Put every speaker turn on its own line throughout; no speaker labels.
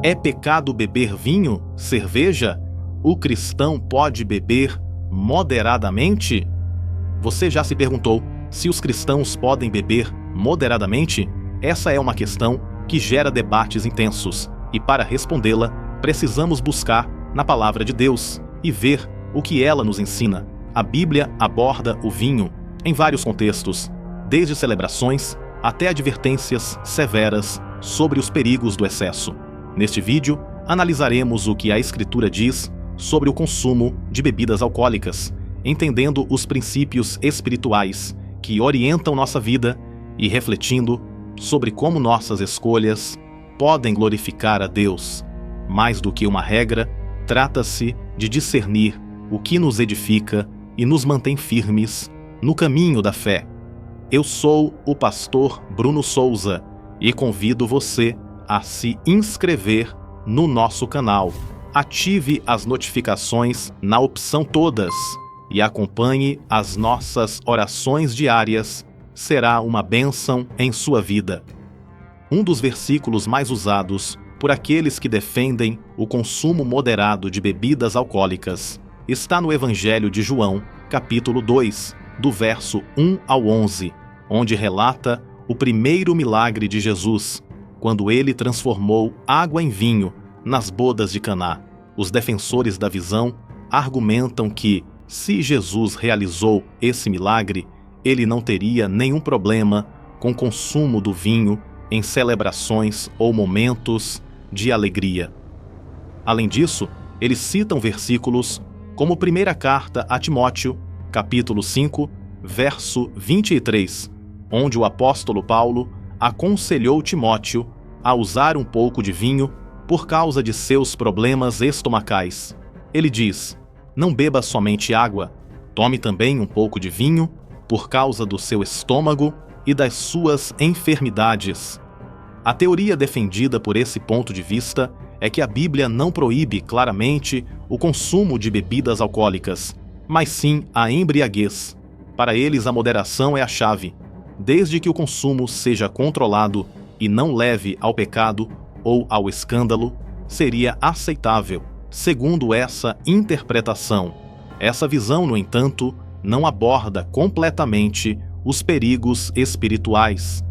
É pecado beber vinho, cerveja? O cristão pode beber moderadamente? Você já se perguntou se os cristãos podem beber moderadamente? Essa é uma questão que gera debates intensos, e para respondê-la, precisamos buscar na Palavra de Deus e ver o que ela nos ensina. A Bíblia aborda o vinho em vários contextos, desde celebrações até advertências severas sobre os perigos do excesso. Neste vídeo, analisaremos o que a Escritura diz sobre o consumo de bebidas alcoólicas, entendendo os princípios espirituais que orientam nossa vida e refletindo sobre como nossas escolhas podem glorificar a Deus. Mais do que uma regra, trata-se de discernir o que nos edifica e nos mantém firmes no caminho da fé. Eu sou o pastor Bruno Souza e convido você a se inscrever no nosso canal. Ative as notificações na opção Todas e acompanhe as nossas orações diárias. Será uma bênção em sua vida. Um dos versículos mais usados por aqueles que defendem o consumo moderado de bebidas alcoólicas está no Evangelho de João, capítulo 2, do verso 1 ao 11, onde relata o primeiro milagre de Jesus, quando ele transformou água em vinho nas bodas de Caná. Os defensores da visão argumentam que, se Jesus realizou esse milagre, ele não teria nenhum problema com o consumo do vinho em celebrações ou momentos de alegria. Além disso, eles citam versículos como 1ª carta a Timóteo, capítulo 5, verso 23, onde o apóstolo Paulo aconselhou Timóteo a usar um pouco de vinho por causa de seus problemas estomacais. Ele diz: não beba somente água, tome também um pouco de vinho por causa do seu estômago e das suas enfermidades. A teoria defendida por esse ponto de vista é que a Bíblia não proíbe claramente o consumo de bebidas alcoólicas, mas sim a embriaguez. Para eles, a moderação é a chave, desde que o consumo seja controlado e não leve ao pecado ou ao escândalo, seria aceitável, segundo essa interpretação. Essa visão, no entanto, não aborda completamente os perigos espirituais.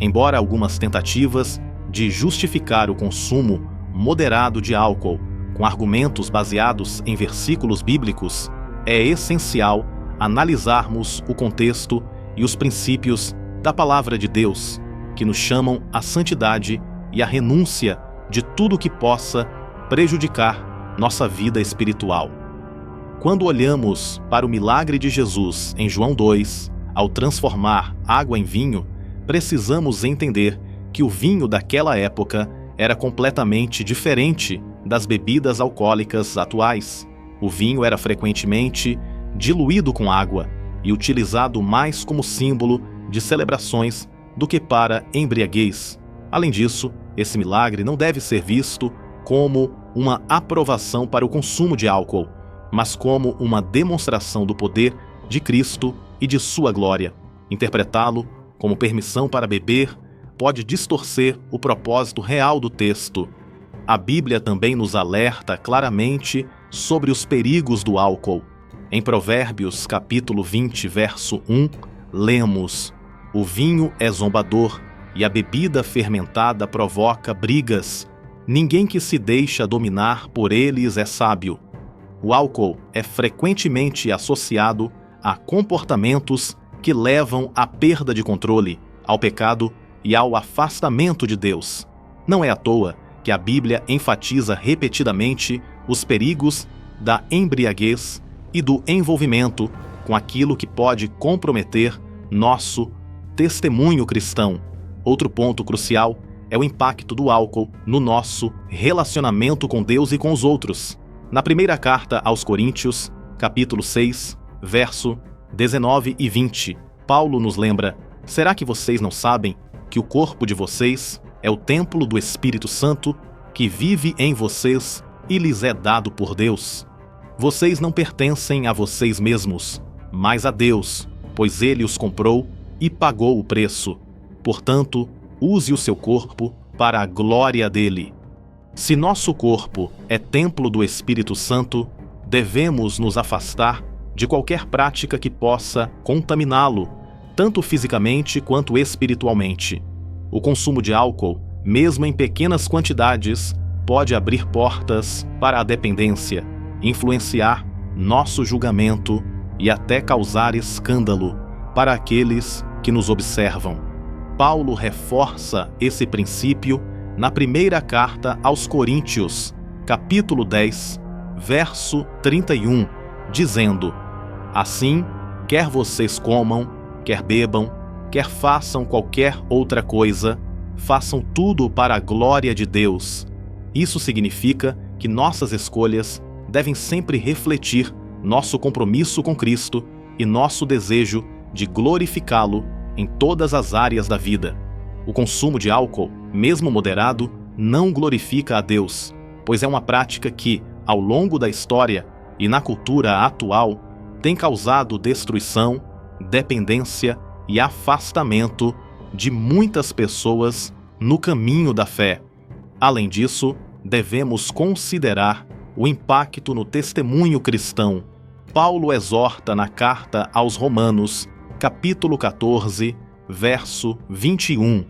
Embora algumas tentativas de justificar o consumo moderado de álcool com argumentos baseados em versículos bíblicos, é essencial analisarmos o contexto e os princípios da Palavra de Deus, que nos chamam à santidade e à renúncia de tudo que possa prejudicar nossa vida espiritual. Quando olhamos para o milagre de Jesus em João 2, ao transformar água em vinho, precisamos entender que o vinho daquela época era completamente diferente das bebidas alcoólicas atuais. O vinho era frequentemente diluído com água e utilizado mais como símbolo de celebrações do que para embriaguez. Além disso, esse milagre não deve ser visto como uma aprovação para o consumo de álcool, mas como uma demonstração do poder de Cristo e de sua glória. Interpretá-lo como permissão para beber pode distorcer o propósito real do texto. A Bíblia também nos alerta claramente sobre os perigos do álcool. Em Provérbios, capítulo 20, verso 1, lemos: o vinho é zombador e a bebida fermentada provoca brigas. Ninguém que se deixa dominar por eles é sábio. O álcool é frequentemente associado a comportamentos que levam à perda de controle, ao pecado e ao afastamento de Deus. Não é à toa que a Bíblia enfatiza repetidamente os perigos da embriaguez e do envolvimento com aquilo que pode comprometer nosso testemunho cristão. Outro ponto crucial é o impacto do álcool no nosso relacionamento com Deus e com os outros. Na 1ª carta aos Coríntios, capítulo 6, verso 19 e 20, Paulo nos lembra: será que vocês não sabem que o corpo de vocês é o templo do Espírito Santo que vive em vocês e lhes é dado por Deus? Vocês não pertencem a vocês mesmos, mas a Deus, pois Ele os comprou e pagou o preço. Portanto, use o seu corpo para a glória dele. Se nosso corpo é templo do Espírito Santo, devemos nos afastar de qualquer prática que possa contaminá-lo, tanto fisicamente quanto espiritualmente. O consumo de álcool, mesmo em pequenas quantidades, pode abrir portas para a dependência, influenciar nosso julgamento e até causar escândalo para aqueles que nos observam. Paulo reforça esse princípio na primeira carta aos Coríntios, capítulo 10, verso 31, dizendo: Assim, quer vocês comam, quer bebam, quer façam qualquer outra coisa, façam tudo para a glória de Deus. Isso significa que nossas escolhas devem sempre refletir nosso compromisso com Cristo e nosso desejo de glorificá-lo em todas as áreas da vida. O consumo de álcool, mesmo moderado, não glorifica a Deus, pois é uma prática que, ao longo da história e na cultura atual, tem causado destruição, dependência e afastamento de muitas pessoas no caminho da fé. Além disso, devemos considerar o impacto no testemunho cristão. Paulo exorta na carta aos Romanos, capítulo 14, verso 21.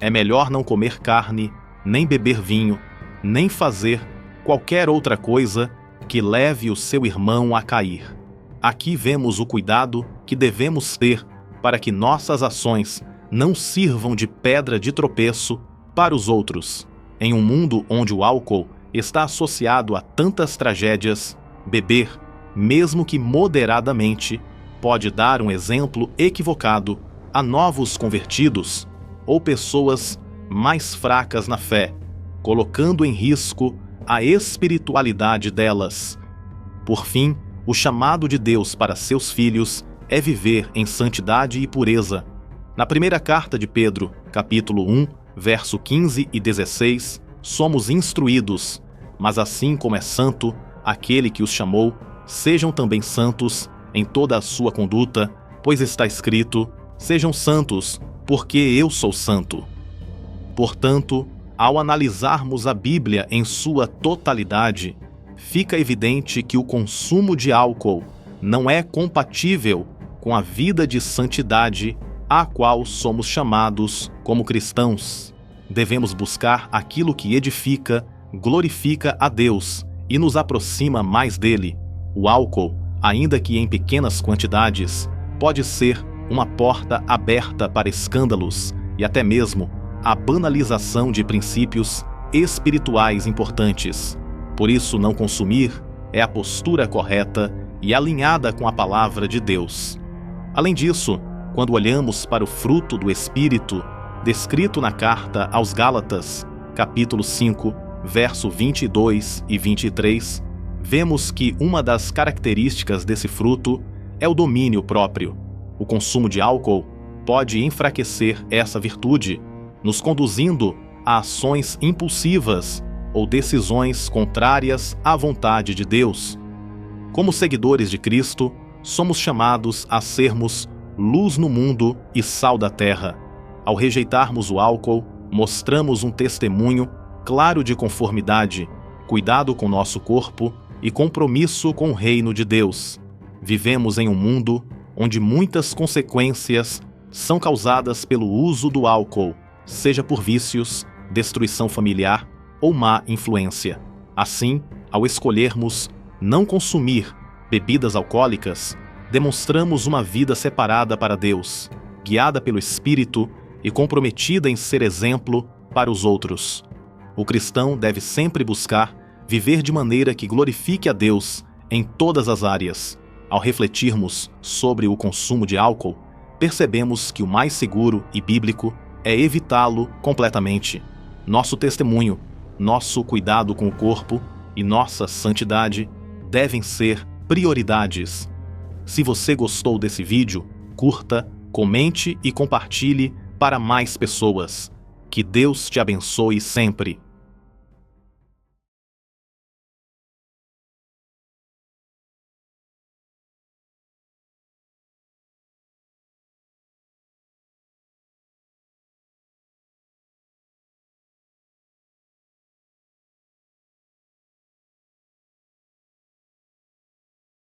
É melhor não comer carne, nem beber vinho, nem fazer qualquer outra coisa que leve o seu irmão a cair. Aqui vemos o cuidado que devemos ter para que nossas ações não sirvam de pedra de tropeço para os outros. Em um mundo onde o álcool está associado a tantas tragédias, beber, mesmo que moderadamente, pode dar um exemplo equivocado a novos convertidos ou pessoas mais fracas na fé, colocando em risco a espiritualidade delas. Por fim, o chamado de Deus para seus filhos é viver em santidade e pureza. Na primeira carta de Pedro, capítulo 1, verso 15 e 16, somos instruídos: mas assim como é santo aquele que os chamou, sejam também santos em toda a sua conduta, pois está escrito: sejam santos, porque eu sou santo. Portanto, ao analisarmos a Bíblia em sua totalidade, fica evidente que o consumo de álcool não é compatível com a vida de santidade à qual somos chamados como cristãos. Devemos buscar aquilo que edifica, glorifica a Deus e nos aproxima mais dele. O álcool, ainda que em pequenas quantidades, pode ser uma porta aberta para escândalos e até mesmo a banalização de princípios espirituais importantes. Por isso, não consumir é a postura correta e alinhada com a palavra de Deus. Além disso, quando olhamos para o fruto do Espírito, descrito na carta aos Gálatas, capítulo 5, verso 22 e 23, vemos que uma das características desse fruto é o domínio próprio. O consumo de álcool pode enfraquecer essa virtude, nos conduzindo a ações impulsivas ou decisões contrárias à vontade de Deus. Como seguidores de Cristo, somos chamados a sermos luz no mundo e sal da terra. Ao rejeitarmos o álcool, mostramos um testemunho claro de conformidade, cuidado com nosso corpo e compromisso com o reino de Deus. Vivemos em um mundo onde muitas consequências são causadas pelo uso do álcool, seja por vícios, destruição familiar ou má influência. Assim, ao escolhermos não consumir bebidas alcoólicas, demonstramos uma vida separada para Deus, guiada pelo Espírito e comprometida em ser exemplo para os outros. O cristão deve sempre buscar viver de maneira que glorifique a Deus em todas as áreas. Ao refletirmos sobre o consumo de álcool, percebemos que o mais seguro e bíblico é evitá-lo completamente. Nosso testemunho, nosso cuidado com o corpo e nossa santidade devem ser prioridades. Se você gostou desse vídeo, curta, comente e compartilhe para mais pessoas. Que Deus te abençoe sempre.